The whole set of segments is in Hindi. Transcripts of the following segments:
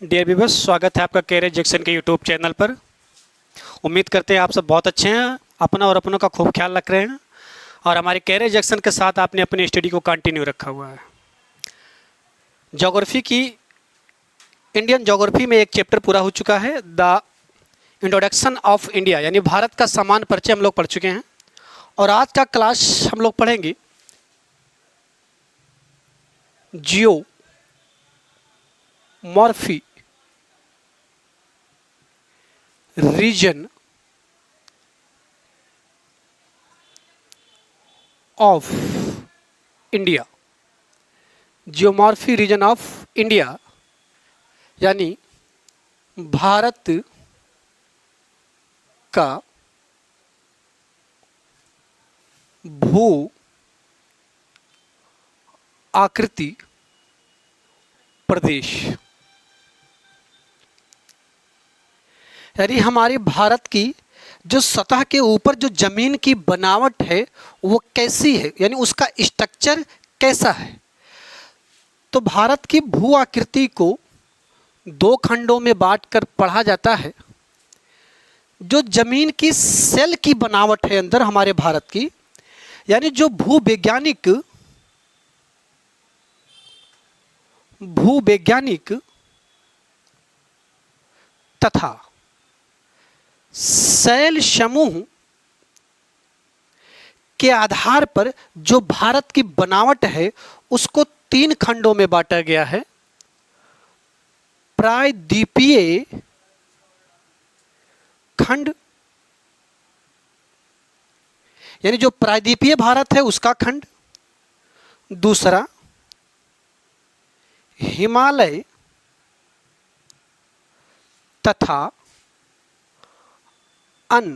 डियर व्यूअर्स, स्वागत है आपका कैरियर जंक्शन के यूट्यूब चैनल पर। उम्मीद करते हैं आप सब बहुत अच्छे हैं, अपना और अपनों का खूब ख्याल रख रहे हैं और हमारे कैरियर जंक्शन के साथ आपने अपनी स्टडी को कंटिन्यू रखा हुआ है। ज्योग्राफी की इंडियन ज्योग्राफी में एक चैप्टर पूरा हो चुका है, द इंट्रोडक्शन ऑफ इंडिया, यानी भारत का सामान्य परिचय हम लोग पढ़ चुके हैं। और आज का क्लास हम लोग पढ़ेंगे geomorphy region of India. Geomorphy region of India यानी भारत का भू आकृति प्रदेश, यानी हमारे भारत की जो सतह के ऊपर जो जमीन की बनावट है वो कैसी है, यानी उसका स्ट्रक्चर कैसा है। तो भारत की भू आकृति को दो खंडों में बांटकर पढ़ा जाता है। जो जमीन की सेल की बनावट है अंदर हमारे भारत की, यानी जो भूवैज्ञानिक तथा सेल समूह के आधार पर जो भारत की बनावट है उसको तीन खंडों में बांटा गया है। प्रायद्वीपीय खंड, यानी जो प्रायद्वीपीय भारत है उसका खंड। दूसरा हिमालय तथा अन्य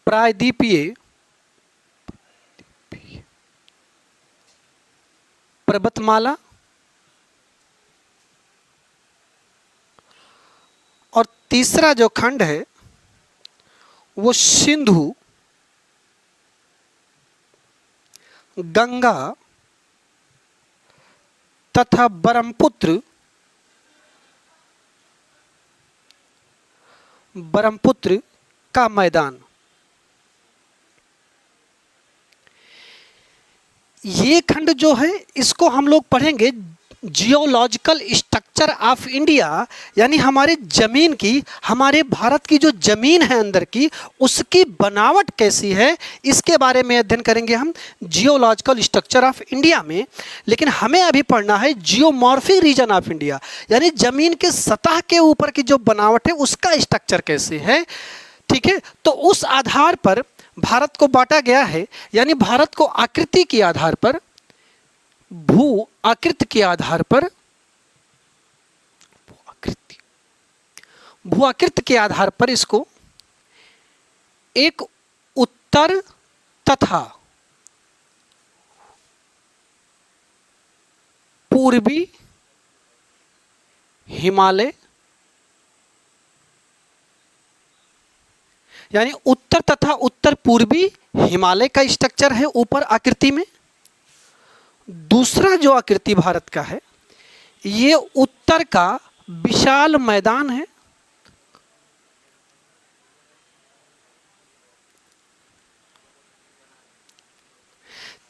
प्रायद्वीपीय पर्वतमाला। और तीसरा जो खंड है वो सिंधु गंगा तथा ब्रह्मपुत्र का मैदान। ये खंड जो है इसको हम लोग पढ़ेंगे जियोलॉजिकल स्ट्रक्चर ऑफ इंडिया, यानी हमारे जमीन की, हमारे भारत की जो जमीन है अंदर की उसकी बनावट कैसी है, इसके बारे में अध्ययन करेंगे हम जियोलॉजिकल स्ट्रक्चर ऑफ इंडिया में। लेकिन हमें अभी पढ़ना है जियोमॉर्फिक रीजन ऑफ इंडिया, यानी जमीन के सतह के ऊपर की जो बनावट है उसका स्ट्रक्चर कैसे है। ठीक है, तो उस आधार पर भारत को बांटा गया है, यानी भारत को आकृति के आधार पर, भू आकृति के आधार पर, भू आकृति के आधार पर इसको एक उत्तर तथा पूर्वी हिमालय, यानी उत्तर तथा उत्तर पूर्वी हिमालय का स्ट्रक्चर है ऊपर आकृति में। दूसरा जो आकृति भारत का है ये उत्तर का विशाल मैदान है।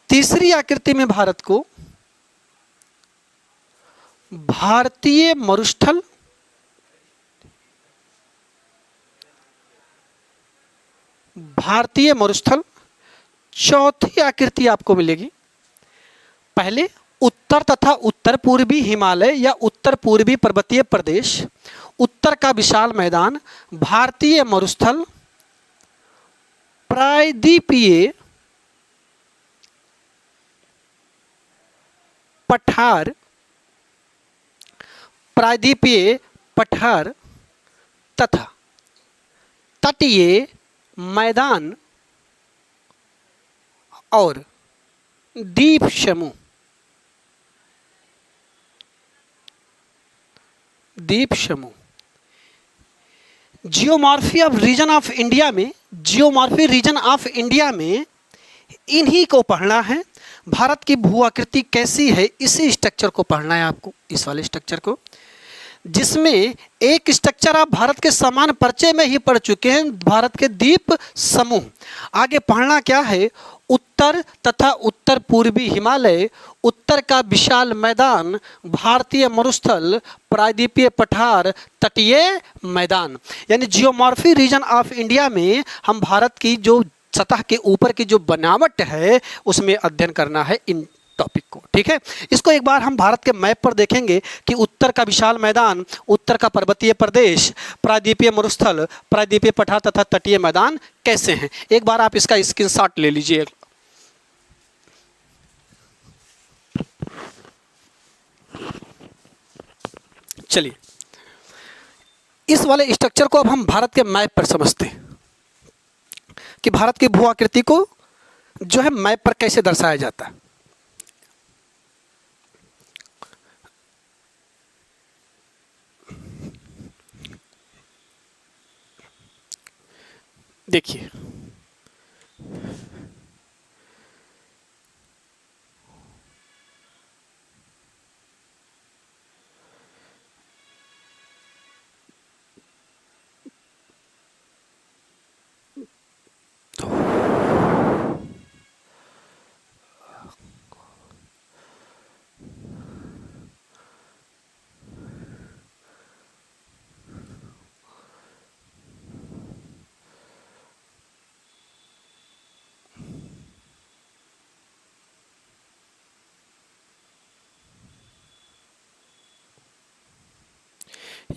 तीसरी आकृति में भारत को भारतीय मरुस्थल, चौथी आकृति आपको मिलेगी, पहले उत्तर तथा उत्तर पूर्वी हिमालय या उत्तर पूर्वी पर्वतीय प्रदेश, उत्तर का विशाल मैदान, भारतीय मरुस्थल, प्रायद्वीपीय पठार तथा तटीय मैदान और द्वीप समूह। जियोमॉर्फी रीजन ऑफ इंडिया में इन्हीं को पढ़ना है। भारत की भू आकृति कैसी है, इसी स्ट्रक्चर को पढ़ना है आपको, इस वाले स्ट्रक्चर को, जिसमें एक स्ट्रक्चर आप भारत के समान परिचय में ही पढ़ चुके हैं, भारत के द्वीप समूह। आगे पढ़ना क्या है, उत्तर तथा उत्तर पूर्वी हिमालय, उत्तर का विशाल मैदान, भारतीय मरुस्थल, प्रायद्वीपीय पठार, तटीय मैदान। यानी जियोमॉर्फी रीजन ऑफ इंडिया में हम भारत की जो सतह के ऊपर की जो बनावट है उसमें अध्ययन करना है इन टॉपिक को। ठीक है, इसको एक बार हम भारत के मैप पर देखेंगे कि उत्तर का विशाल मैदान, उत्तर का पर्वतीय प्रदेश, प्रायद्वीपीय मरुस्थल, प्रायद्वीपीय पठार तथा तटीय मैदान कैसे हैं। एक बार आप इसका स्क्रीनशॉट ले लीजिए। चलिए, इस वाले स्ट्रक्चर को अब हम भारत के मैप पर समझते हैं कि भारत की भू आकृति को जो है मैप पर कैसे दर्शाया जाता है। देखिए,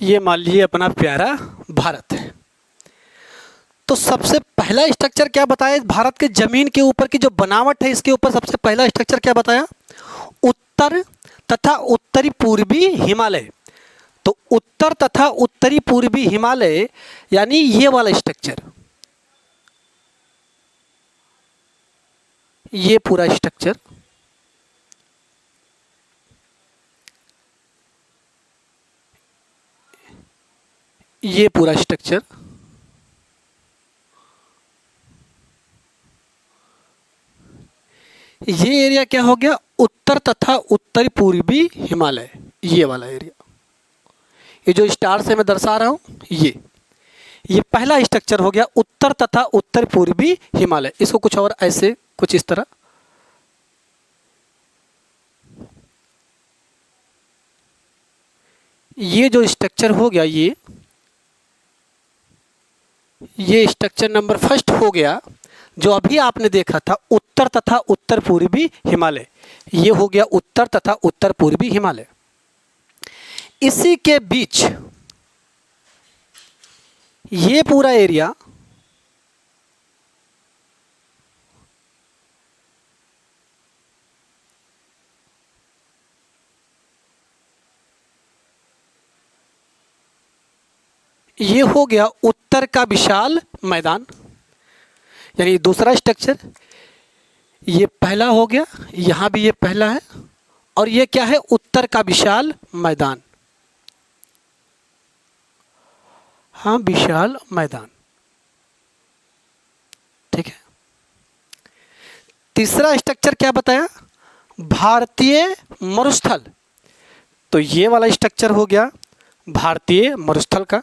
ये मान लीजिए अपना प्यारा भारत है। तो सबसे पहला स्ट्रक्चर क्या बताया, भारत के जमीन के ऊपर की जो बनावट है इसके ऊपर सबसे पहला स्ट्रक्चर क्या बताया, उत्तर तथा उत्तरी पूर्वी हिमालय। तो उत्तर तथा उत्तरी पूर्वी हिमालय यानी ये वाला स्ट्रक्चर, ये पूरा स्ट्रक्चर, ये पूरा स्ट्रक्चर, ये एरिया क्या हो गया, उत्तर तथा उत्तरी पूर्वी हिमालय, ये वाला एरिया, ये जो स्टार से मैं दर्शा रहा हूं, ये पहला स्ट्रक्चर हो गया उत्तर तथा उत्तर पूर्वी हिमालय। इसको कुछ और ऐसे कुछ इस तरह, ये जो स्ट्रक्चर हो गया, ये स्ट्रक्चर नंबर फर्स्ट हो गया जो अभी आपने देखा था, उत्तर तथा उत्तर पूर्वी हिमालय। ये हो गया उत्तर तथा उत्तर पूर्वी हिमालय। इसी के बीच ये पूरा एरिया, ये हो गया उत्तर का विशाल मैदान, यानी दूसरा स्ट्रक्चर। ये पहला हो गया, यहां भी ये पहला है, और ये क्या है, उत्तर का विशाल मैदान। हाँ, विशाल मैदान, ठीक है। तीसरा स्ट्रक्चर क्या बताया, भारतीय मरुस्थल। तो ये वाला स्ट्रक्चर हो गया भारतीय मरुस्थल का।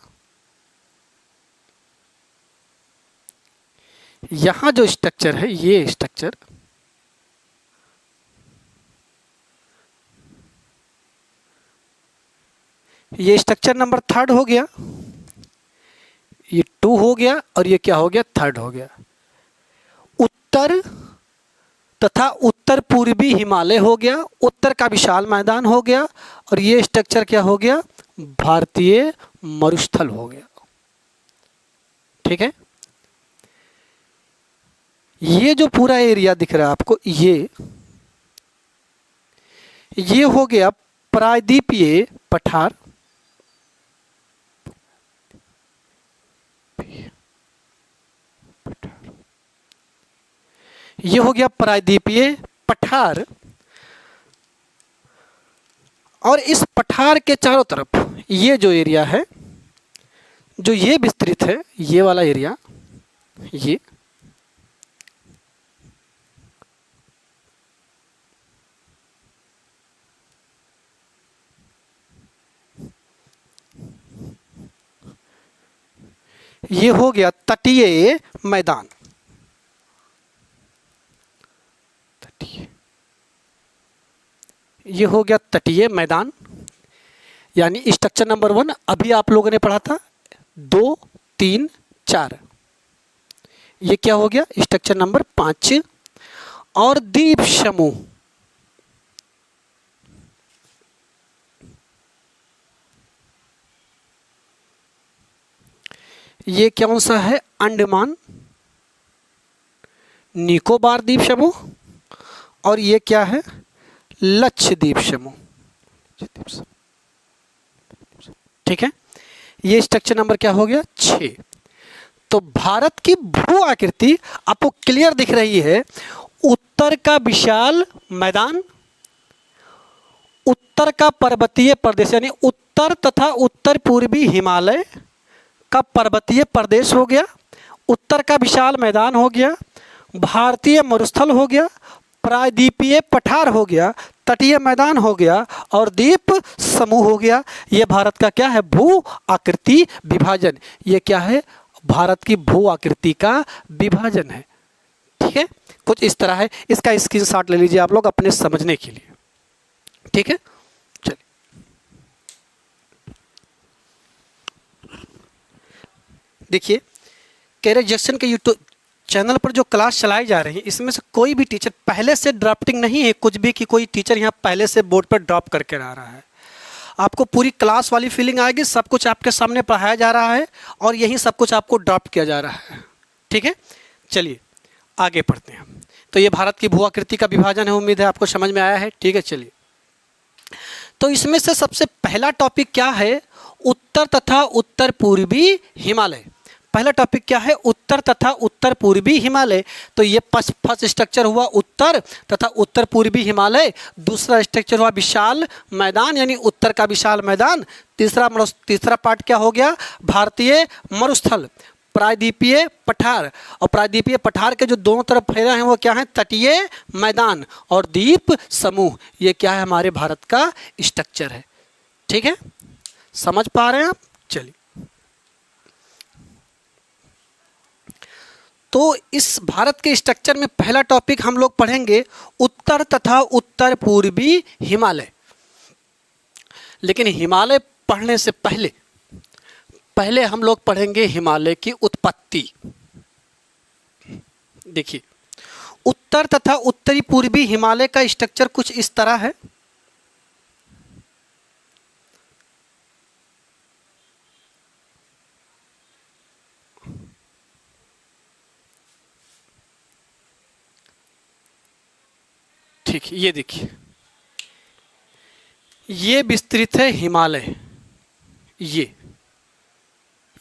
यहां जो स्ट्रक्चर है, ये स्ट्रक्चर, ये स्ट्रक्चर नंबर थर्ड हो गया, ये 2 हो गया, और ये क्या हो गया, थर्ड हो गया। उत्तर तथा उत्तर पूर्वी हिमालय हो गया, उत्तर का विशाल मैदान हो गया, और ये स्ट्रक्चर क्या हो गया, भारतीय मरुस्थल हो गया। ठीक है, ये जो पूरा एरिया दिख रहा है आपको, ये हो गया प्रायद्वीपीय पठार, ये हो गया प्रायद्वीपीय पठार। और इस पठार के चारों तरफ ये जो एरिया है, जो ये विस्तृत है, ये वाला एरिया, ये हो गया तटीय मैदान। तटीय, ये हो गया तटीय मैदान, यानी स्ट्रक्चर नंबर 1 अभी आप लोगों ने पढ़ा था 2, 3, 4। ये क्या हो गया स्ट्रक्चर नंबर 5। और द्वीप समूह, ये कौन सा है? अंडमान निकोबार द्वीप समूह। और ये क्या है? लक्षद्वीप समूह। ठीक है, ये स्ट्रक्चर नंबर क्या हो गया? 6। तो भारत की भू आकृति आपको क्लियर दिख रही है। उत्तर का विशाल मैदान, उत्तर का पर्वतीय प्रदेश यानी उत्तर तथा उत्तर पूर्वी हिमालय का पर्वतीय प्रदेश हो गया, उत्तर का विशाल मैदान हो गया, भारतीय मरुस्थल हो गया, प्रायद्वीपीय पठार हो गया, तटीय मैदान हो गया और द्वीप समूह हो गया। ये भारत का क्या है? भू आकृति विभाजन। ये क्या है? भारत की भू आकृति का विभाजन है। ठीक है, कुछ इस तरह है। इसका स्क्रीनशॉट ले लीजिए आप लोग अपने समझने के लिए। ठीक है, चलिए देखिए, कैरियर जंक्शन के यूट्यूब चैनल पर जो क्लास चलाई जा रही है, इसमें से कोई भी टीचर पहले से ड्राफ्टिंग नहीं है कुछ भी कि कोई टीचर यहाँ पहले से बोर्ड पर ड्रॉप करके आ रहा है। आपको पूरी क्लास वाली फीलिंग आएगी, सब कुछ आपके सामने पढ़ाया जा रहा है और यही सब कुछ आपको ड्रॉप किया जा रहा है। ठीक है, चलिए आगे पढ़ते हैं। तो ये भारत की भू आकृति का विभाजन है, उम्मीद है आपको समझ में आया है। ठीक है, चलिए। तो इसमें से सबसे पहला टॉपिक क्या है? उत्तर तथा उत्तर पूर्वी हिमालय। पहला टॉपिक क्या है? उत्तर तथा उत्तर पूर्वी हिमालय। तो ये फर्स्ट स्ट्रक्चर हुआ उत्तर तथा उत्तर पूर्वी हिमालय। दूसरा स्ट्रक्चर हुआ विशाल मैदान यानी उत्तर का विशाल मैदान। तीसरा पार्ट क्या हो गया? भारतीय मरुस्थल, प्रायद्वीपीय पठार। और प्रायद्वीपीय पठार के जो दोनों तरफ फैले हैं वो क्या है? तटीय मैदान और द्वीप समूह। ये क्या है? हमारे भारत का स्ट्रक्चर है। ठीक है, समझ पा रहे हैं आप? चलिए, तो इस भारत के स्ट्रक्चर में पहला टॉपिक हम लोग पढ़ेंगे उत्तर तथा उत्तर पूर्वी हिमालय। लेकिन हिमालय पढ़ने से पहले हम लोग पढ़ेंगे हिमालय की उत्पत्ति। देखिए, उत्तर तथा उत्तरी पूर्वी हिमालय का स्ट्रक्चर कुछ इस तरह है। ठीक, ये देखिए, ये विस्तृत है हिमालय। ये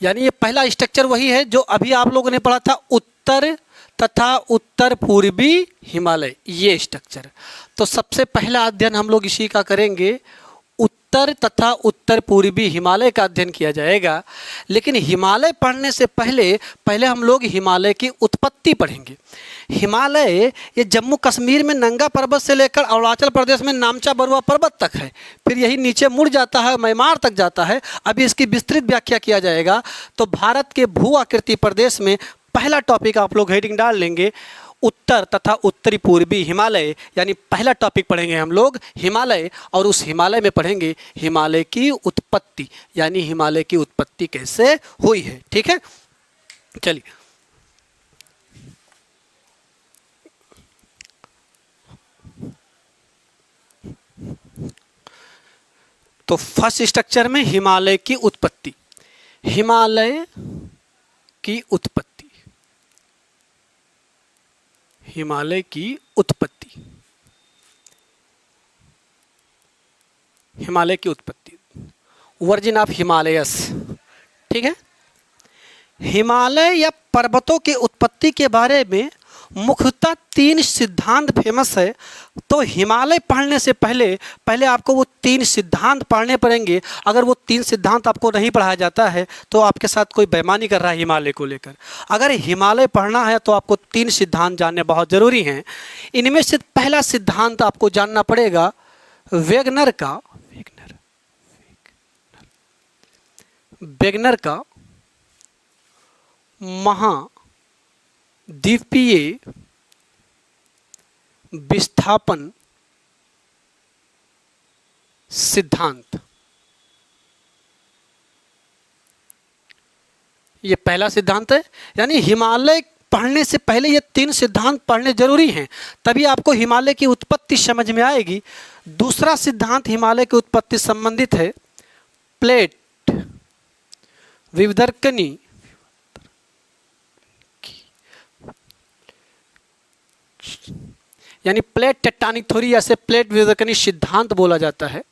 यानी ये पहला स्ट्रक्चर वही है जो अभी आप लोगों ने पढ़ा था, उत्तर तथा उत्तर पूर्वी हिमालय, ये स्ट्रक्चर। तो सबसे पहला अध्ययन हम लोग इसी का करेंगे, उत्तर तथा उत्तर पूर्वी हिमालय का अध्ययन किया जाएगा। लेकिन हिमालय पढ़ने से पहले हम लोग हिमालय की उत्पत्ति पढ़ेंगे। हिमालय ये जम्मू कश्मीर में नंगा पर्वत से लेकर अरुणाचल प्रदेश में नामचा बरुआ पर्वत तक है, फिर यही नीचे मुड़ जाता है, म्यांमार तक जाता है। अभी इसकी विस्तृत व्याख्या किया जाएगा। तो भारत के भू आकृति प्रदेश में पहला टॉपिक आप लोग हेडिंग डाल लेंगे, उत्तर तथा उत्तरी पूर्वी हिमालय। यानी पहला टॉपिक पढ़ेंगे हम लोग हिमालय, और उस हिमालय में पढ़ेंगे हिमालय की उत्पत्ति, यानी हिमालय की उत्पत्ति कैसे हुई है। ठीक है, चलिए। तो फर्स्ट स्ट्रक्चर में हिमालय की उत्पत्ति, हिमालय की उत्पत्ति, हिमालय की उत्पत्ति, हिमालय की उत्पत्ति, वर्जिन ऑफ हिमालयस। ठीक है, हिमालय या पर्वतों की उत्पत्ति के बारे में मुख्यतः 3 सिद्धांत फेमस है। तो हिमालय पढ़ने से पहले आपको वो 3 सिद्धांत पढ़ने पड़ेंगे। अगर वो 3 सिद्धांत आपको नहीं पढ़ाया जाता है तो आपके साथ कोई बेईमानी कर रहा है हिमालय को लेकर। अगर हिमालय पढ़ना है तो आपको 3 सिद्धांत जानने बहुत ज़रूरी हैं। इनमें से पहला सिद्धांत आपको जानना पड़ेगा वेगनर का महाद्वीपीय विस्थापन सिद्धांत। ये पहला सिद्धांत है, यानी हिमालय पढ़ने से पहले ये 3 सिद्धांत पढ़ने जरूरी हैं, तभी आपको हिमालय की उत्पत्ति समझ में आएगी। दूसरा सिद्धांत हिमालय की उत्पत्ति संबंधित है प्लेट विवर्तनी यानी प्लेट टेक्टोनिक थ्योरी, या प्लेट विवर्तनी सिद्धांत बोला जाता है।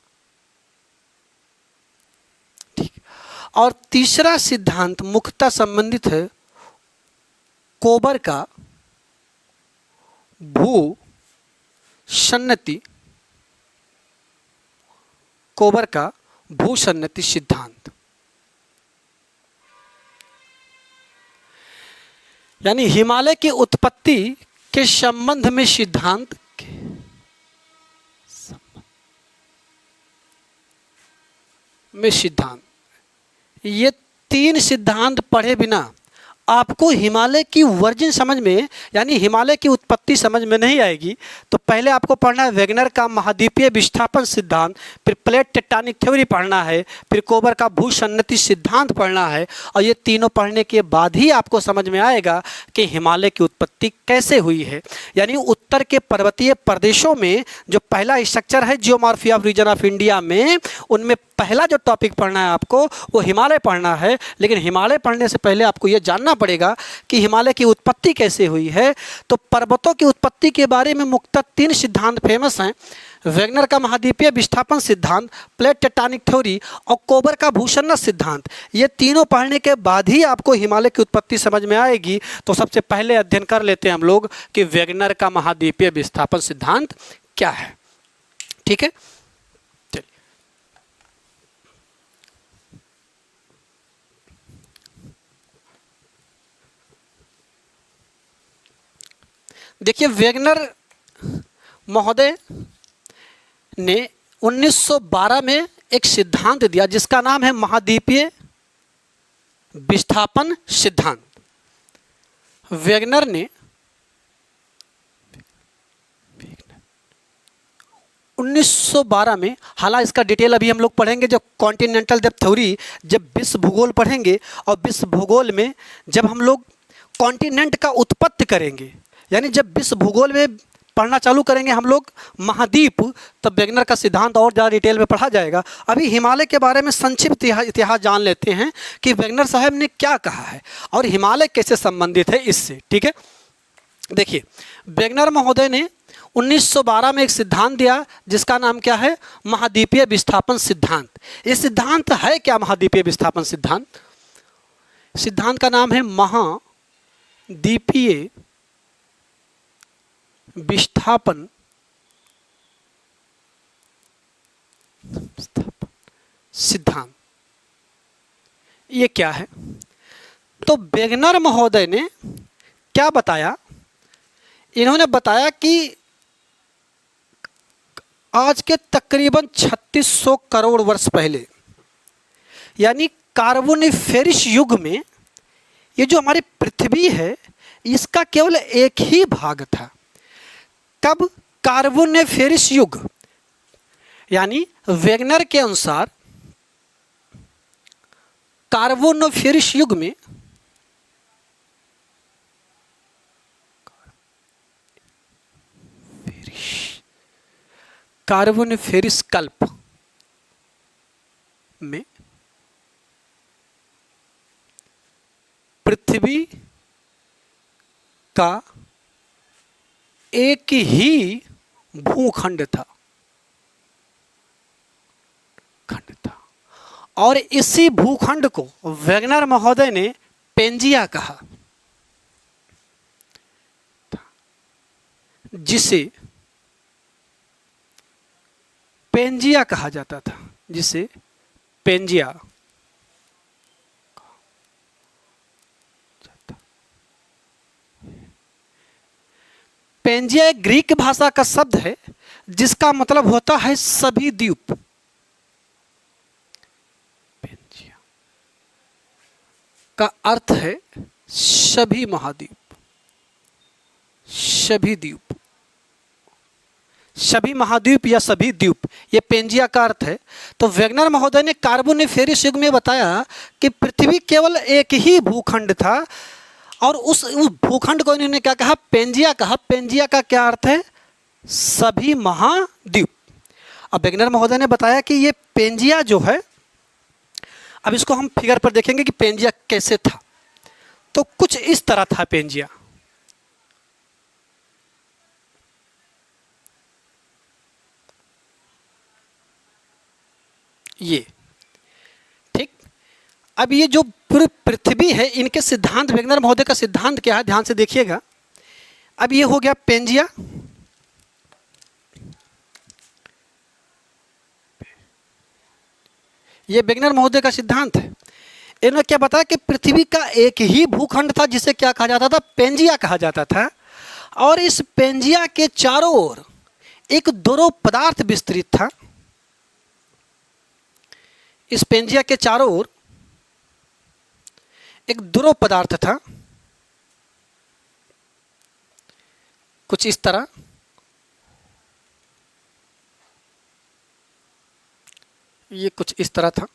ठीक। और तीसरा सिद्धांत मुख्यतः संबंधित है कोबर का भूसन्नति सिद्धांत, यानी हिमालय की उत्पत्ति के संबंध में सिद्धांत ये 3 सिद्धांत पढ़े बिना आपको हिमालय की वर्जिन समझ में, यानी हिमालय की उत्पत्ति समझ में नहीं आएगी। तो पहले आपको पढ़ना है वेगनर का महाद्वीपीय विस्थापन सिद्धांत, फिर प्लेट टेक्टोनिक थ्योरी पढ़ना है, फिर कोबर का भूसन्नति सिद्धांत पढ़ना है। और ये तीनों पढ़ने के बाद ही आपको समझ में आएगा कि हिमालय की उत्पत्ति कैसे हुई है। यानी उत्तर के पर्वतीय प्रदेशों में जो पहला स्ट्रक्चर है जियोमॉर्फी ऑफ रीजन ऑफ इंडिया में, उनमें पहला जो टॉपिक पढ़ना है आपको वो हिमालय पढ़ना है। लेकिन हिमालय पढ़ने से पहले आपको ये जानना पड़ेगा कि हिमालय की उत्पत्ति कैसे हुई है। तो पर्वतों की उत्पत्ति के बारे में मुख्यतः 3 सिद्धांत फेमस हैं, वेगनर का महाद्वीपीय विस्थापन सिद्धांत, प्लेट टेक्टोनिक थ्योरी और कोबर का भूसन्नत सिद्धांत। ये तीनों पढ़ने के बाद ही आपको हिमालय की उत्पत्ति समझ में आएगी। तो सबसे पहले अध्ययन कर लेते हैं हम लोग कि वेगनर का महाद्वीपीय विस्थापन सिद्धांत क्या है। ठीक है, देखिए वेगनर महोदय ने 1912 में एक सिद्धांत दिया जिसका नाम है महाद्वीपीय विस्थापन सिद्धांत। वेगनर ने 1912 में, हालांकि इसका डिटेल अभी हम लोग पढ़ेंगे जब कॉन्टिनेंटल डेप्थ थ्योरी, जब विश्व भूगोल पढ़ेंगे, और विश्व भूगोल में जब हम लोग कॉन्टिनेंट का उत्पत्ति करेंगे, यानी जब विश्व भूगोल में पढ़ना चालू करेंगे हम लोग महाद्वीप, तब वेगनर का सिद्धांत और ज़्यादा डिटेल में पढ़ा जाएगा। अभी हिमालय के बारे में संक्षिप्त इतिहास जान लेते हैं कि वेगनर साहब ने क्या कहा है और हिमालय कैसे संबंधित है इससे। ठीक है, देखिए वेगनर महोदय ने 1912 में एक सिद्धांत दिया जिसका नाम क्या है, महाद्वीपीय विस्थापन सिद्धांत। ये सिद्धांत है क्या? महाद्वीपीय विस्थापन सिद्धांत, सिद्धांत का नाम है महाद्वीपीय विस्थापन सिद्धांत। ये क्या है? तो वेगनर महोदय ने क्या बताया, इन्होंने बताया कि आज के तकरीबन 3600 करोड़ वर्ष पहले, यानी कार्बोनिफेरस युग में, ये जो हमारी पृथ्वी है इसका केवल एक ही भाग था। कब? कार्बोनिफेरस युग, यानी वेगनर के अनुसार कार्बोनिफेरस युग में कार्बोनिफेरस कल्प में पृथ्वी का एक ही भूखंड था, और इसी भूखंड को वेगनर महोदय ने पेंजिया कहा, जिसे पेंजिया कहा जाता था, जिसे पेंजिया पेंजिया एक ग्रीक भाषा का शब्द है जिसका मतलब होता है सभी द्वीप। पेंजिया का अर्थ है सभी महाद्वीप, सभी द्वीप, सभी महाद्वीप या सभी द्वीप, ये पेंजिया का अर्थ है। तो वेगनर महोदय ने कार्बोनिफेरस युग में बताया कि पृथ्वी केवल एक ही भूखंड था और उस भूखंड को इन्होंने क्या कहा, पेंजिया कहा। पेंजिया का क्या अर्थ है, सभी महाद्वीप। अब वेगनर महोदय ने बताया कि ये पेंजिया जो है, अब इसको हम फिगर पर देखेंगे कि पेंजिया कैसे था। तो कुछ इस तरह था पेंजिया। ये ठीक। अब ये जो पूरी पृथ्वी है, इनके सिद्धांत, वेगनर महोदय का सिद्धांत क्या है, ध्यान से देखिएगा। अब ये हो गया पेंजिया, ये वेगनर महोदय का सिद्धांत है। इन्होंने क्या बताया कि पृथ्वी का एक ही भूखंड था जिसे क्या कहा जाता था, पेंजिया कहा जाता था। और इस पेंजिया के चारों ओर एक ध्रुव पदार्थ विस्तृत था। इस पेंजिया के चारों ओर एक ध्रुव पदार्थ था, कुछ इस तरह। ये कुछ इस तरह था।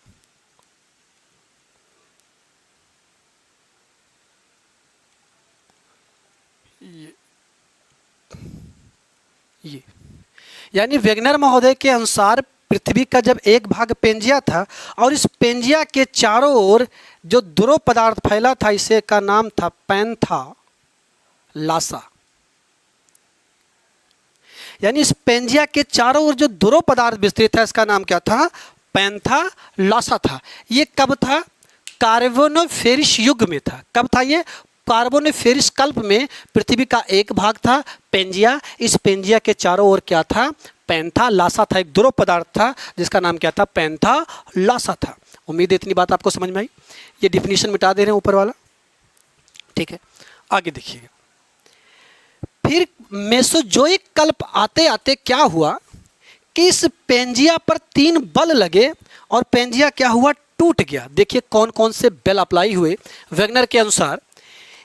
ये यानी वेगनर महोदय के अनुसार पृथ्वी का जब एक भाग पेंजिया था और इस पेंजिया के चारों ओर जो ध्रुव पदार्थ फैला था, इसे का नाम था पैंथालासा। यानी इस पेंजिया के चारों ओर जो ध्रुव पदार्थ विस्तृत था, इसका नाम क्या था, पैंथालासा था। ये कब था, कार्बोनिफेरस युग में था। कब था ये, कार्बोनिफेरस कल्प में पृथ्वी का एक भाग था पेंजिया। इस पेंजिया के चारों ओर क्या था, पैंथालासा था, एक ध्रुव पदार्थ था जिसका नाम क्या था, पैंथालासा था। उम्मीद है इतनी बात आपको समझ में आई। ये डिफिनीशन मिटा दे रहे हैं ऊपर वाला, ठीक है। आगे देखिएगा, फिर मेसोजोइक कल्प आते आते क्या हुआ कि इस पेंजिया पर 3 बल लगे और पेंजिया क्या हुआ, टूट गया। देखिए कौन कौन से बल अप्लाई हुए। वेगनर के अनुसार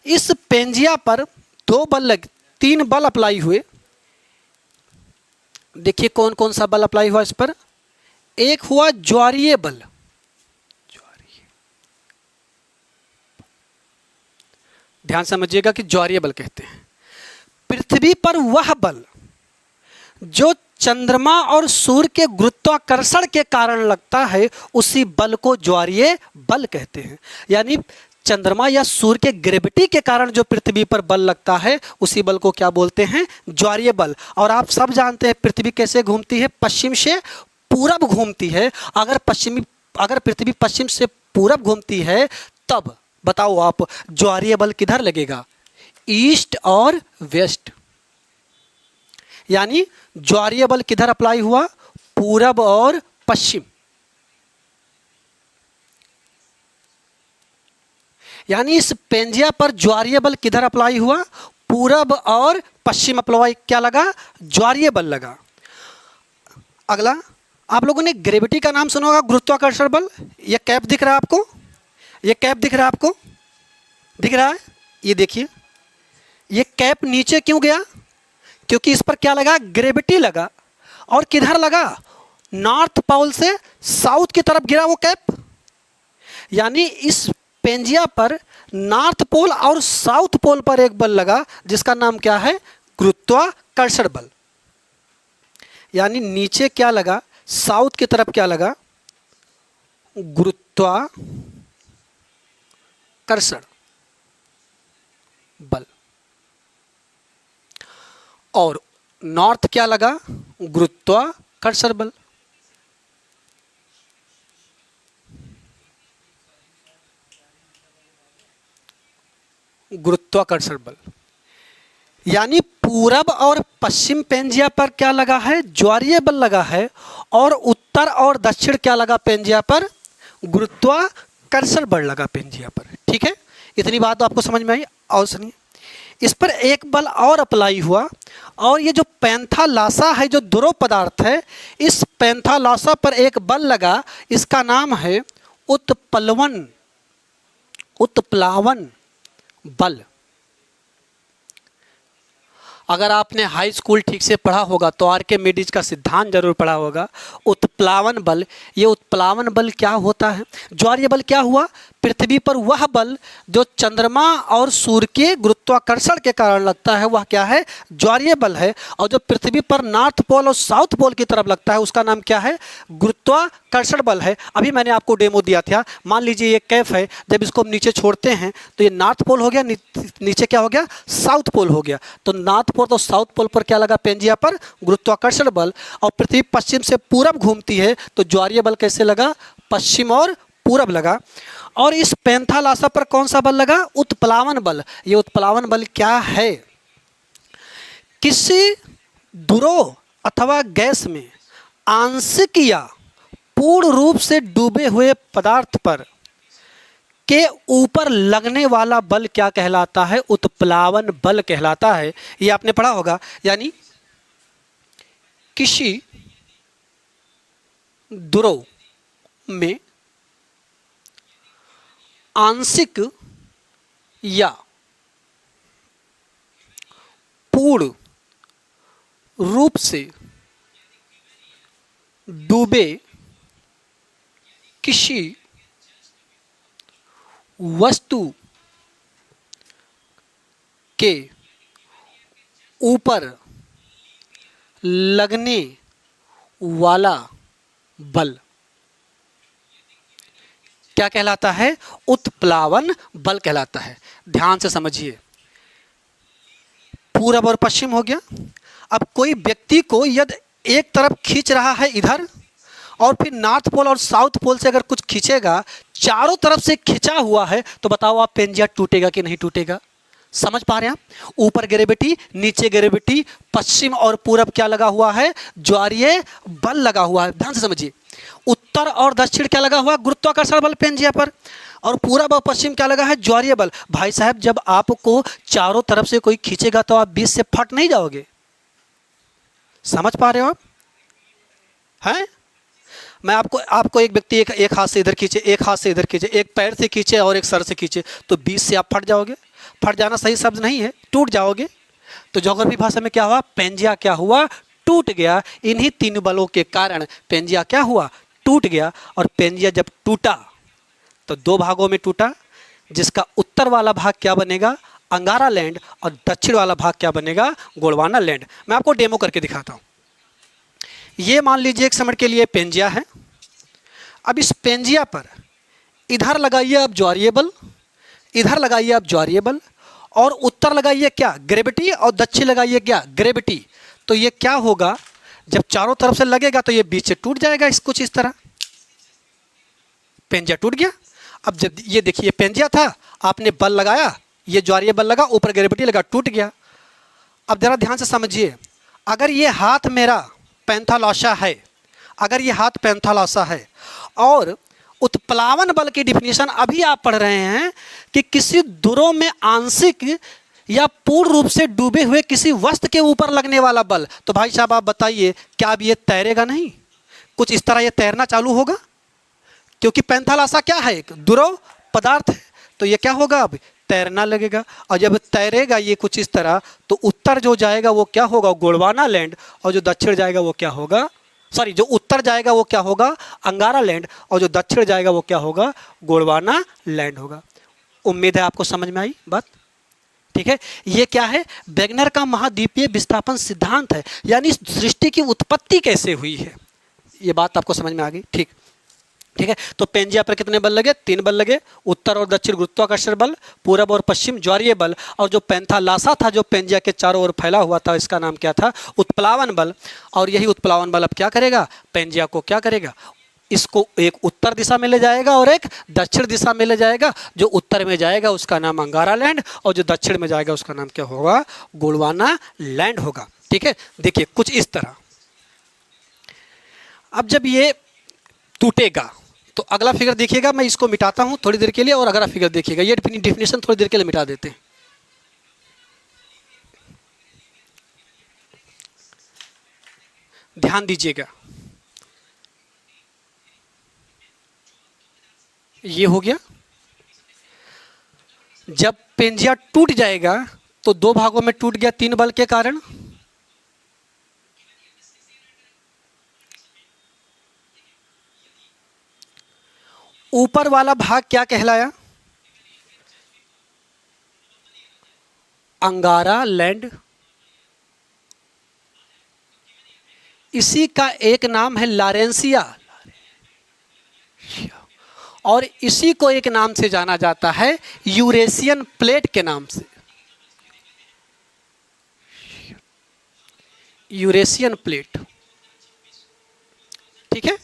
इस पेंजिया पर 3 बल अप्लाई हुए। देखिए कौन कौन सा बल अप्लाई हुआ इस पर। एक हुआ ज्वारीय बल, ध्यान समझिएगा कि ज्वारीय बल कहते हैं। पृथ्वी पर वह बल जो चंद्रमा और सूर्य के गुरुत्वाकर्षण के कारण लगता है, उसी बल को ज्वारीय बल कहते हैं। यानी चंद्रमा या सूर्य के ग्रेविटी के कारण जो पृथ्वी पर बल लगता है, उसी बल को क्या बोलते हैं, ज्वारीय बल। और आप सब जानते हैं पृथ्वी कैसे घूमती है, पश्चिम से पूरब घूमती है। अगर पृथ्वी पश्चिम से पूरब घूमती है, तब बताओ आप ज्वारीय बल किधर लगेगा, ईस्ट और वेस्ट। यानी ज्वारीय बल किधर अप्लाई हुआ, पूरब और पश्चिम। यानी इस पेंजिया पर ज्वारीय बल किधर अप्लाई हुआ, पूरब और पश्चिम अप्लाई क्या लगा, ज्वारीय बल लगा। अगला, आप लोगों ने ग्रेविटी का नाम सुना होगा, गुरुत्वाकर्षण बल। ये कैप दिख रहा है आपको, ये कैप दिख रहा है आपको, दिख रहा है। ये देखिए, ये कैप नीचे क्यों गया, क्योंकि इस पर क्या लगा, ग्रेविटी लगा। और किधर लगा, नॉर्थ पोल से साउथ की तरफ गिरा वो कैप। यानी इस पेंजिया पर नॉर्थ पोल और साउथ पोल पर एक बल लगा जिसका नाम क्या है, गुरुत्वाकर्षण बल। यानी नीचे क्या लगा, साउथ की तरफ क्या लगा, गुरुत्वाकर्षण बल। और नॉर्थ क्या लगा, गुरुत्वाकर्षण बल। गुरुत्वाकर्षण बल। यानी पूरब और पश्चिम पेंजिया पर क्या लगा है, ज्वारीय बल लगा है। और उत्तर और दक्षिण क्या लगा पेंजिया पर, गुरुत्वाकर्षण बल लगा पेंजिया पर। ठीक है, इतनी बात तो आपको समझ में आई। और सुनिए, इस पर एक बल और अप्लाई हुआ। और ये जो पैंथालासा है, जो ध्रुव पदार्थ है, इस पैंथालासा पर एक बल लगा, इसका नाम है उत्प्लावन। उत्प्लावन, बल। अगर आपने हाई स्कूल ठीक से पढ़ा होगा तो आर्किमिडीज का सिद्धांत जरूर पढ़ा होगा, उत्प्लावन बल। ये उत्प्लावन बल क्या होता है? ज्वारीय बल क्या हुआ? पृथ्वी पर वह बल जो चंद्रमा और सूर्य के गुरुत्वाकर्षण के कारण लगता है, वह क्या है? ज्वारीय बल है। और जो पृथ्वी पर नॉर्थ पोल और साउथ पोल की तरफ लगता है, उसका नाम क्या है? गुरुत्वाकर्षण बल है। अभी मैंने आपको डेमो दिया था। मान लीजिए ये कैफ है, जब इसको हम नीचे छोड़ते हैं तो ये नॉर्थ पोल हो गया, नीचे क्या हो गया? साउथ पोल हो गया। तो नॉर्थ पोल तो साउथ पोल पर क्या लगा? पेंजिया पर गुरुत्वाकर्षण बल। और पृथ्वी पश्चिम से पूरब घूमती है तो ज्वारीय बल कैसे लगा? पश्चिम और पूरब लगा। और इस पैंथालासा पर कौन सा बल लगा? उत्प्लावन बल। ये उत्प्लावन बल क्या है? किसी ध्रुव अथवा गैस में आंशिक या पूर्ण रूप से डूबे हुए पदार्थ पर के ऊपर लगने वाला बल क्या कहलाता है? उत्प्लावन बल कहलाता है। ये आपने पढ़ा होगा। यानी किसी ध्रुव में आंशिक या पूर्ण रूप से डूबे किसी वस्तु के ऊपर लगने वाला बल क्या कहलाता है? उत्प्लावन बल कहलाता है। ध्यान से समझिए। पूरब और पश्चिम हो गया। अब कोई व्यक्ति को यदि एक तरफ खींच रहा है इधर, और फिर नॉर्थ पोल और साउथ पोल से अगर कुछ खींचेगा, चारों तरफ से खिंचा हुआ है, तो बताओ आप पेंजिया टूटेगा कि नहीं टूटेगा? समझ पा रहे हैं आप? ऊपर ग्रेविटी, नीचे ग्रेविटी, पश्चिम और पूरब क्या लगा हुआ है? ज्वारीय बल लगा हुआ है। ध्यान से समझिए। उत्तर और दक्षिण क्या लगा हुआ? गुरुत्वाकर्षण बल पेंजिया पर। और पूरब और पश्चिम क्या लगा है? ज्वारीय बल। भाई साहब, जब आपको चारों तरफ से कोई खींचेगा तो आप बीच से फट नहीं जाओगे। समझ पा रहे हो आप? हैं? मैं आपको एक व्यक्ति एक हाथ से इधर खींचे, एक हाथ से इधर खींचे, एक पैर से खींचे और एक सर से खींचे, तो बीच से आप फट जाओगे। फट जाना सही शब्द नहीं है, टूट जाओगे। तो ज्योग्राफी भाषा में क्या हुआ? पेंजिया क्या हुआ? टूट गया। इन्हीं तीन बलों के कारण पेंजिया क्या हुआ? टूट गया। और पेंजिया जब टूटा तो दो भागों में टूटा, जिसका उत्तर वाला भाग क्या बनेगा? अंगारा लैंड। और दक्षिण वाला भाग क्या बनेगा? गोंडवाना लैंड। मैं आपको डेमो करके दिखाता हूँ। ये मान लीजिए एक समय के लिए पेंजिया है। अब इस पेंजिया पर इधर लगाइए आप ज्वारीय बल, इधर लगाइए आप ज्वारीय बल, और उत्तर लगाइए क्या? ग्रेविटी, और दक्षिण लगाइए क्या? ग्रेविटी। तो ये क्या होगा? जब चारों तरफ से लगेगा तो ये बीच से टूट जाएगा, कुछ इस तरह। पेंजिया टूट गया। अब जब ये देखिए पेंजिया था, आपने बल लगाया, ये ज्वारीय बल लगा, ऊपर ग्रेविटी लगा, टूट गया। अब जरा ध्यान से समझिए। अगर ये हाथ मेरा पैंथालासा है, अगर ये हाथ पैंथालासा है, और उत्प्लावन बल की डिफिनीशन अभी आप पढ़ रहे हैं कि किसी ध्रुव में आंशिक या पूर्ण रूप से डूबे हुए किसी वस्तु के ऊपर लगने वाला बल, तो भाई साहब आप बताइए, क्या अब ये तैरेगा नहीं? कुछ इस तरह ये तैरना चालू होगा, क्योंकि पैंथालासा क्या है? एक ध्रुव पदार्थ है। तो ये क्या होगा? अब तैरना लगेगा। और जब तैरेगा ये कुछ इस तरह, तो उत्तर जो जाएगा वो क्या होगा? गोंडवाना लैंड। और जो दक्षिण जाएगा वो क्या होगा? सॉरी, जो उत्तर जाएगा वो क्या होगा? अंगारा लैंड। और जो दक्षिण जाएगा वो क्या होगा? गोंडवाना लैंड होगा। उम्मीद है आपको समझ में आई बात? ठीक है। ये क्या है? वेगनर का महाद्वीपीय विस्थापन सिद्धांत है, यानी सृष्टि की उत्पत्ति कैसे हुई है, ये बात आपको समझ में आ गई। ठीक है। तो पेंजिया पर कितने बल लगे? 3 बल लगे। उत्तर और दक्षिण गुरुत्वाकर्षण बल, पूरब और पश्चिम ज्वारीय बल, और जो पैंथालासा था जो पेंजिया के चारों ओर फैला हुआ था, इसका नाम क्या था? उत्प्लावन बल। और यही उत्प्लावन बल अब क्या करेगा? पेंजिया को क्या करेगा? इसको एक उत्तर दिशा में ले जाएगा और एक दक्षिण दिशा में ले जाएगा। जो उत्तर में जाएगा उसका नाम अंगारा लैंड, और जो दक्षिण में जाएगा उसका नाम क्या होगा? गोंडवाना लैंड होगा। ठीक है। देखिए कुछ इस तरह। अब जब ये टूटेगा तो अगला फिगर देखिएगा, मैं इसको मिटाता हूं थोड़ी देर के लिए, और अगला फिगर देखिएगा। ये डिफिनेशन थोड़ी देर के लिए मिटा देते हैं। ध्यान दीजिएगा। ये हो गया। जब पेंजिया टूट जाएगा तो दो भागों में टूट गया तीन बल के कारण। ऊपर वाला भाग क्या कहलाया? अंगारा लैंड। इसी का एक नाम है लारेंसिया, और इसी को एक नाम से जाना जाता है यूरेशियन प्लेट के नाम से। यूरेशियन प्लेट, ठीक है।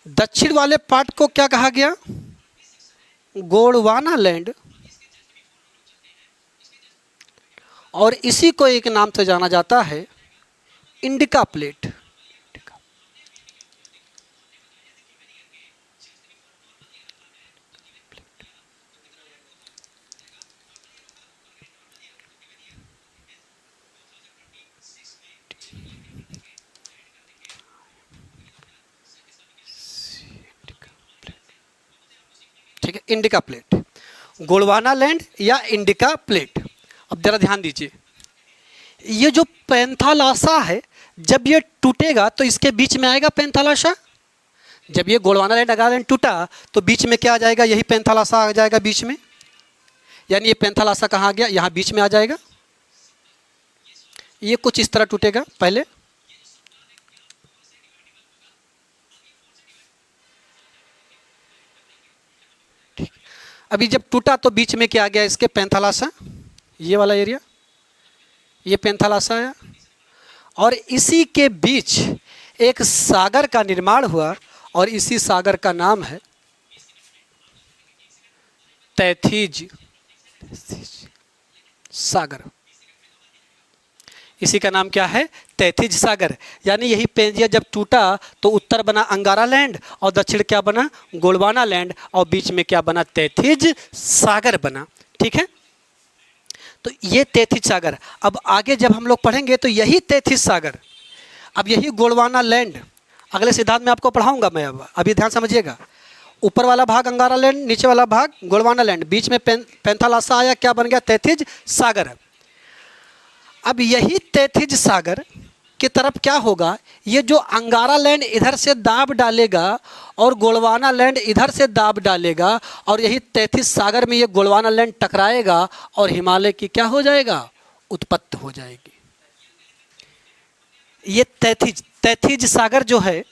दक्षिण वाले पार्ट को क्या कहा गया? गोंडवाना लैंड, और इसी को एक नाम से जाना जाता है इंडिका प्लेट। ठीक है, इंडिका प्लेट, गोंडवाना लैंड या इंडिका प्लेट। अब जरा ध्यान दीजिए, ये जो पैंथालासा है, जब ये टूटेगा तो इसके बीच में आएगा पैंथालासा। जब ये गोंडवाना लैंड अंगारा लैंड टूटा तो बीच में क्या आ जाएगा? यही पैंथालासा आ जाएगा बीच में। यानी ये पैंथालासा कहाँ आ गया? यहाँ बीच में आ जाएगा। ये कुछ इस तरह टूटेगा पहले, अभी जब टूटा तो बीच में क्या आ गया? इसके पैंथालासा, ये वाला एरिया, ये पैंथालासा आया, और इसी के बीच एक सागर का निर्माण हुआ, और इसी सागर का नाम है तैथिज सागर। इसी का नाम क्या है? तैथिज सागर। यानी यही पेंजिया जब टूटा तो उत्तर बना अंगारा लैंड, और दक्षिण क्या बना? गोंडवाना लैंड, और बीच में क्या बना? तैथिज सागर बना। ठीक है, तो ये तैथिज सागर। अब आगे जब हम लोग पढ़ेंगे तो यही तैथिज सागर, अब यही गोंडवाना लैंड अगले सिद्धांत में आपको पढ़ाऊंगा मैं। अब अभी ध्यान समझिएगा, ऊपर वाला भाग अंगारा लैंड, नीचे वाला भाग गोंडवाना लैंड, बीच में पैंथालासा आया, क्या बन गया? तैथिज सागर। अब यही तैथिज सागर की तरफ क्या होगा? ये जो अंगारा लैंड इधर से दाब डालेगा और गोंडवाना लैंड इधर से दाब डालेगा, और यही तैथिज सागर में ये गोंडवाना लैंड टकराएगा और हिमालय की क्या हो जाएगा? उत्पत्ति हो जाएगी। ये तैथिज सागर जो है,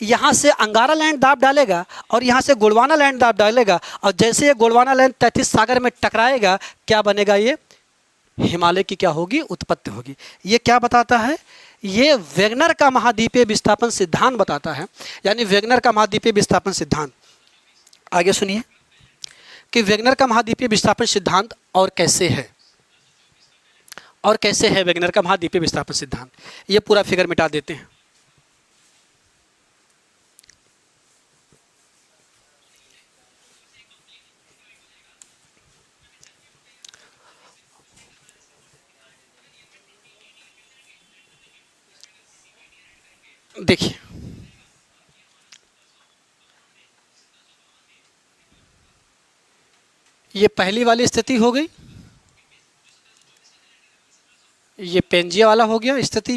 यहाँ से अंगारा लैंड दाब डालेगा और यहाँ से गोंडवाना लैंड दाब डालेगा, और जैसे ये गोंडवाना लैंड तैथिज सागर में टकराएगा, क्या बनेगा? ये हिमालय की क्या होगी? उत्पत्ति होगी। ये क्या बताता है? ये वेगनर का महाद्वीपीय विस्थापन सिद्धांत बताता है। यानी वेगनर का महाद्वीपीय विस्थापन सिद्धांत, आगे सुनिए कि वेगनर का महाद्वीपीय विस्थापन सिद्धांत और कैसे है, और कैसे है वेगनर का महाद्वीपीय विस्थापन सिद्धांत। ये पूरा फिगर मिटा देते हैं। देखिए, ये पहली वाली स्थिति हो गई, ये पेंजिया वाला हो गया स्थिति,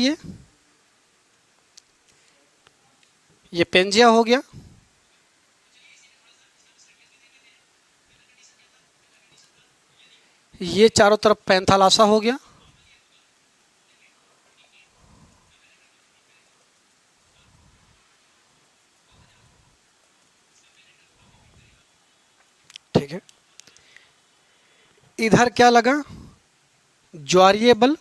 ये पेंजिया हो गया, ये चारों तरफ पैंथालासा हो गया, ठीक है। इधर क्या लगा? ज्वारीय बल,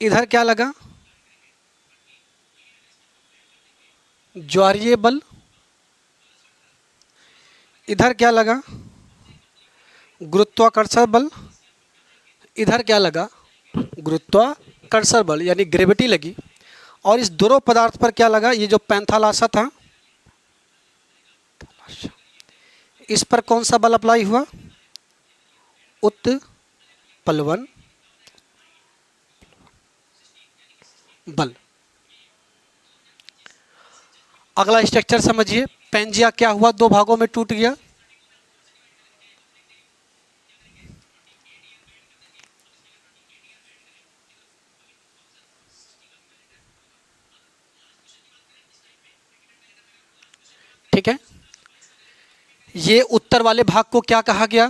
इधर क्या लगा? ज्वारीय बल, इधर क्या लगा? गुरुत्वाकर्षण बल, इधर क्या लगा? गुरुत्वाकर्षण बल, यानी ग्रेविटी लगी। और इस दोनों पदार्थ पर क्या लगा? ये जो पैंथालासा था, इस पर कौन सा बल अप्लाई हुआ? उत्प्लवन बल। अगला स्ट्रक्चर समझिए, पेंजिया क्या हुआ, दो भागों में टूट गया। ठीक है, ये उत्तर वाले भाग को क्या कहा गया,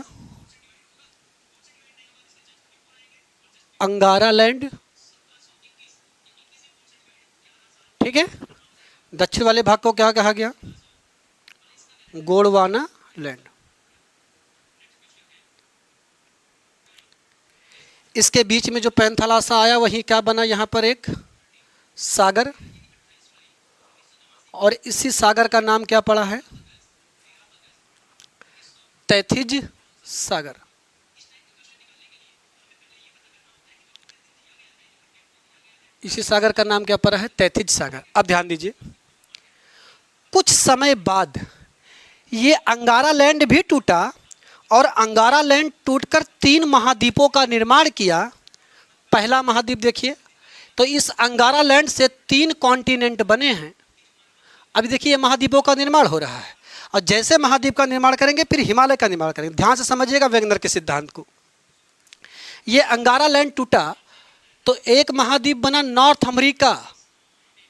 अंगारा लैंड। ठीक है, दक्षिण वाले भाग को क्या कहा गया, गोंडवाना लैंड। इसके बीच में जो पैंथालासा आया वही क्या बना, यहां पर एक सागर, और इसी सागर का नाम क्या पड़ा है, तैथिज सागर। इसी सागर का नाम क्या पड़ा है, तैथिज सागर। अब ध्यान दीजिए, कुछ समय बाद ये अंगारा लैंड भी टूटा और अंगारा लैंड टूटकर 3 महाद्वीपों का निर्माण किया। पहला महाद्वीप देखिए, तो इस अंगारा लैंड से 3 कॉन्टिनेंट बने हैं। अभी देखिए ये महाद्वीपों का निर्माण हो रहा है, और जैसे महाद्वीप का निर्माण करेंगे फिर हिमालय का निर्माण करेंगे। ध्यान से समझिएगा वेगनर के सिद्धांत को। ये अंगारा लैंड टूटा तो एक महाद्वीप बना नॉर्थ अमेरिका,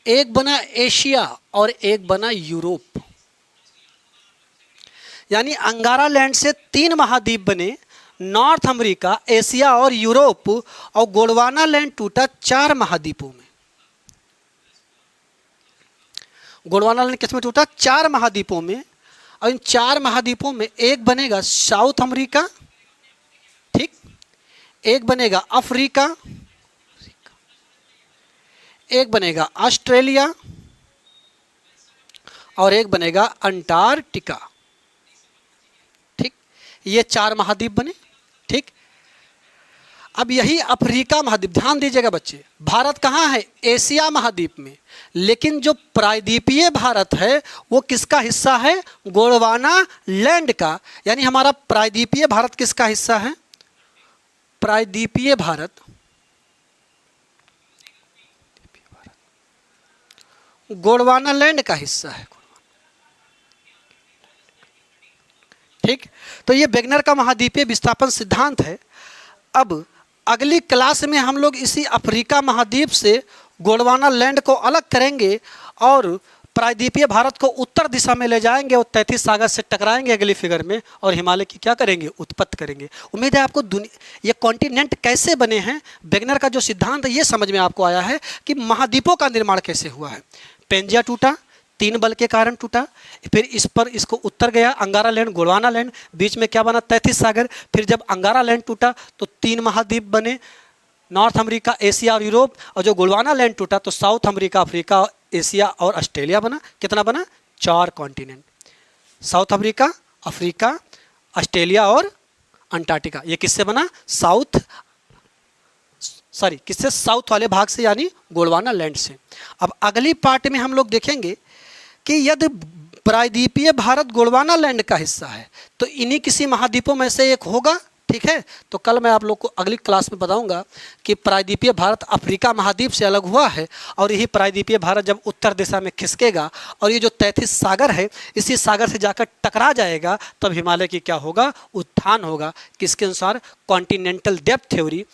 एक बना एशिया और एक बना यूरोप। यानी अंगारा लैंड से 3 महाद्वीप बने, नॉर्थ अमेरिका, एशिया और यूरोप, और गोंडवाना लैंड टूटा 4 महाद्वीपों में। गोंडवाना लैंड किस में टूटा, 4 महाद्वीपों में, और इन 4 महाद्वीपों में एक बनेगा साउथ अमेरिका, ठीक, एक बनेगा अफ्रीका, एक बनेगा ऑस्ट्रेलिया और एक बनेगा अंटार्कटिका। ठीक, ये 4 महाद्वीप बने। ठीक, अब यही अफ्रीका महाद्वीप, ध्यान दीजिएगा बच्चे, भारत कहाँ है, एशिया महाद्वीप में, लेकिन जो प्रायद्वीपीय भारत है वो किसका हिस्सा है, गोंडवाना लैंड का। यानी हमारा प्रायद्वीपीय भारत किसका हिस्सा है, प्रायद्वीपीय भारत गोंडवाना लैंड का हिस्सा है। ठीक, तो ये वेगनर का महाद्वीपीय विस्थापन सिद्धांत है। अब अगली क्लास में हम लोग इसी अफ्रीका महाद्वीप से गोंडवाना लैंड को अलग करेंगे और प्रायद्वीपीय भारत को उत्तर दिशा में ले जाएंगे और तैथिज सागर से टकराएंगे अगली फिगर में, और हिमालय की क्या करेंगे, उत्पत्ति करेंगे। उम्मीद है आपको ये कॉन्टिनेंट कैसे बने हैं, वेगनर का जो सिद्धांत है ये समझ में आपको आया है कि महाद्वीपों का निर्माण कैसे हुआ है। पेंजिया टूटा, 3 बल के कारण टूटा, फिर इस पर इसको उत्तर गया अंगारा लैंड, गोंडवाना लैंड, बीच में क्या बना, तैथिज सागर। फिर जब अंगारा लैंड टूटा तो 3 महाद्वीप बने, नॉर्थ अमेरिका, एशिया और यूरोप, और जो गोंडवाना लैंड टूटा तो साउथ अमेरिका, अफ्रीका, एशिया और ऑस्ट्रेलिया बना। कितना बना, 4 continent, south America, Africa, Australia और अंटार्कटिका। ये किससे बना, किससे, साउथ वाले भाग से, यानी गोंडवाना लैंड से। अब अगली पार्ट में हम लोग देखेंगे कि यदि प्रायद्वीपीय भारत गोंडवाना लैंड का हिस्सा है तो इन्हीं किसी महाद्वीपों में से एक होगा। ठीक है, तो कल मैं आप लोग को अगली क्लास में बताऊंगा कि प्रायद्वीपीय भारत अफ्रीका महाद्वीप से अलग हुआ है, और यही प्रायद्वीपीय भारत जब उत्तर दिशा में खिसकेगा और ये जो तैथिज सागर है इसी सागर से जाकर टकरा जाएगा, तब हिमालय की क्या होगा, उत्थान होगा। किसके अनुसार, कॉन्टिनेंटल डेप्थ थ्योरी,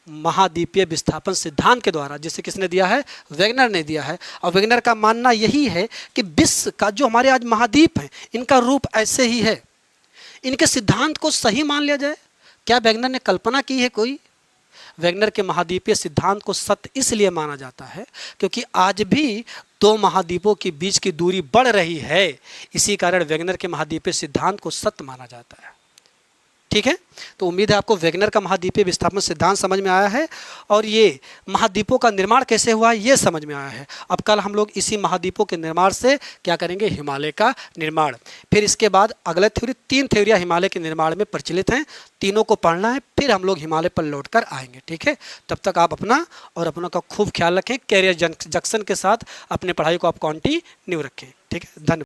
महाद्वीपीय विस्थापन सिद्धांत के द्वारा, जिसे किसने दिया है, वेगनर ने दिया है। और वेगनर का मानना यही है कि विश्व का जो हमारे आज महाद्वीप हैं इनका रूप ऐसे ही है। इनके सिद्धांत को सही मान लिया जाए, क्या वेगनर ने कल्पना की है कोई? वेगनर के महाद्वीपीय सिद्धांत को सत्य इसलिए माना जाता है क्योंकि आज भी 2 महाद्वीपों के बीच की दूरी बढ़ रही है, इसी कारण वेगनर के महाद्वीपीय सिद्धांत को सत्य माना जाता है। ठीक है, तो उम्मीद है आपको वेगनर का महाद्वीपीय विस्थापन सिद्धांत समझ में आया है और ये महाद्वीपों का निर्माण कैसे हुआ है ये समझ में आया है। अब कल हम लोग इसी महाद्वीपों के निर्माण से क्या करेंगे, हिमालय का निर्माण। फिर इसके बाद अगले थ्योरी, 3 थ्योरियाँ हिमालय के निर्माण में प्रचलित हैं, तीनों को पढ़ना है, फिर हम लोग हिमालय पर लौट कर आएंगे। ठीक है, तब तक आप अपना और अपनों का खूब ख्याल रखें, कैरियर जंक्शन के साथ अपने पढ़ाई को आप कंटिन्यू रखें। ठीक है, धन्यवाद।